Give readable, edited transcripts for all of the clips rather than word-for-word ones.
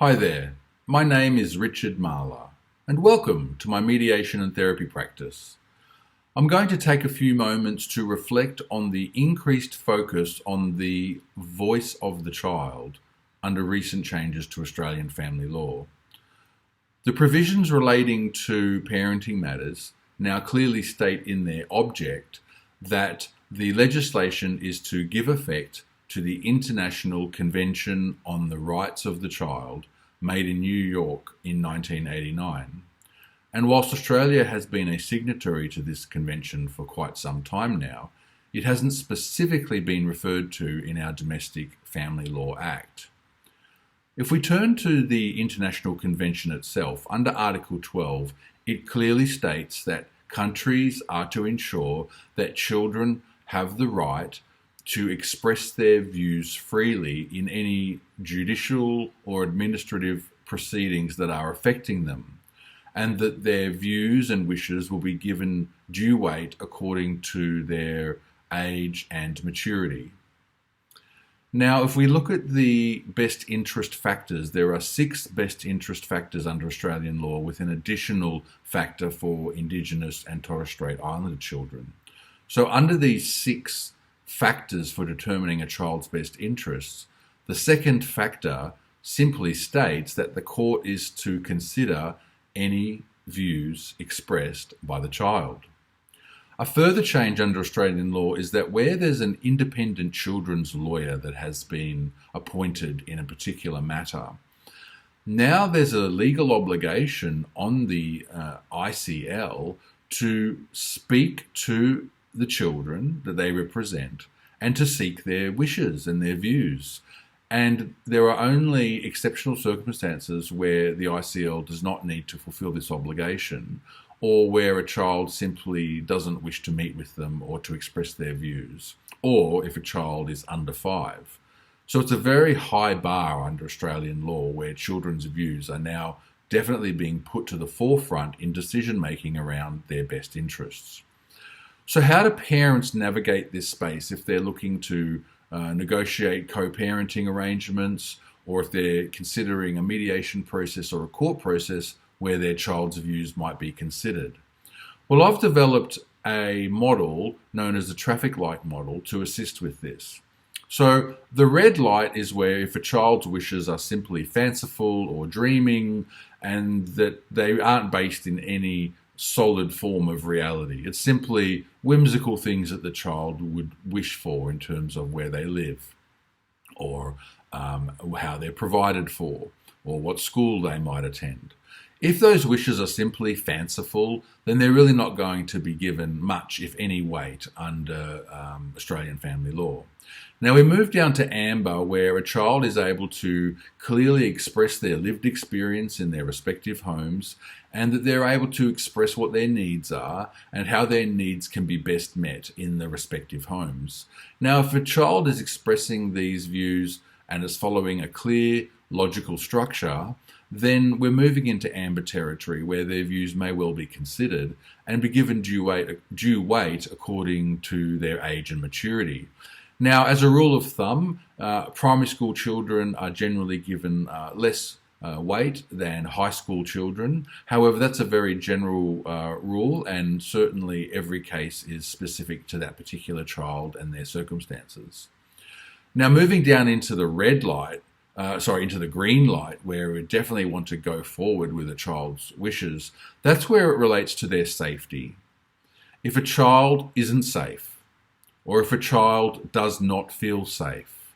Hi there, my name is Richard Marlar, and welcome to my mediation and therapy practice. I'm going to take a few moments to reflect on the increased focus on the voice of the child under recent changes to Australian family law. The provisions relating to parenting matters now clearly state in their object that the legislation is to give effect to the International Convention on the Rights of the Child made in New York in 1989. And whilst Australia has been a signatory to this convention for quite some time now, it hasn't specifically been referred to in our Domestic Family Law Act. If we turn to the International Convention itself, under Article 12, it clearly states that countries are to ensure that children have the right to express their views freely in any judicial or administrative proceedings that are affecting them, and that their views and wishes will be given due weight according to their age and maturity. Now, if we look at the best interest factors, there are 6 best interest factors under Australian law, with an additional factor for Indigenous and Torres Strait Islander children. So under these 6 factors for determining a child's best interests, the second factor simply states that the court is to consider any views expressed by the child. A further change under Australian law is that where there's an independent children's lawyer that has been appointed in a particular matter, now there's a legal obligation on the ICL to speak to the children that they represent and to seek their wishes and their views. And there are only exceptional circumstances where the ICL does not need to fulfill this obligation, or where a child simply doesn't wish to meet with them or to express their views, or if a child is under 5. So it's a very high bar under Australian law where children's views are now definitely being put to the forefront in decision making around their best interests. So how do parents navigate this space if they're looking to negotiate co-parenting arrangements, or if they're considering a mediation process or a court process where their child's views might be considered? Well, I've developed a model known as the traffic light model to assist with this. So the red light is where if a child's wishes are simply fanciful or dreaming, and that they aren't based in any solid form of reality. It's simply whimsical things that the child would wish for in terms of where they live, or how they're provided for, or what school they might attend. If those wishes are simply fanciful, then they're really not going to be given much, if any, weight under Australian family law. Now we move down to amber, where a child is able to clearly express their lived experience in their respective homes, and that they're able to express what their needs are and how their needs can be best met in the respective homes. Now, if a child is expressing these views and is following a clear, logical structure, then we're moving into amber territory, where their views may well be considered and be given due weight according to their age and maturity. Now, as a rule of thumb, primary school children are generally given less weight than high school children. However, that's a very general rule, and certainly every case is specific to that particular child and their circumstances. Now, moving down into the into the green light, where we definitely want to go forward with a child's wishes, that's where it relates to their safety. If a child isn't safe, or if a child does not feel safe,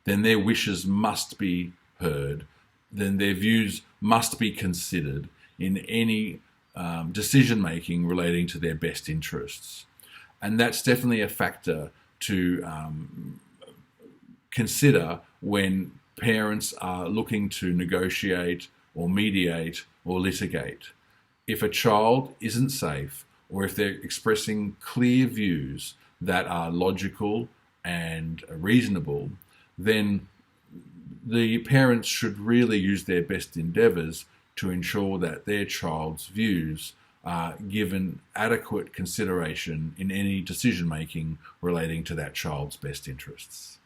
then their wishes must be heard, then their views must be considered in any decision making relating to their best interests. And that's definitely a factor to consider when parents are looking to negotiate or mediate or litigate. If a child isn't safe, or if they're expressing clear views that are logical and reasonable, then the parents should really use their best endeavours to ensure that their child's views are given adequate consideration in any decision making relating to that child's best interests.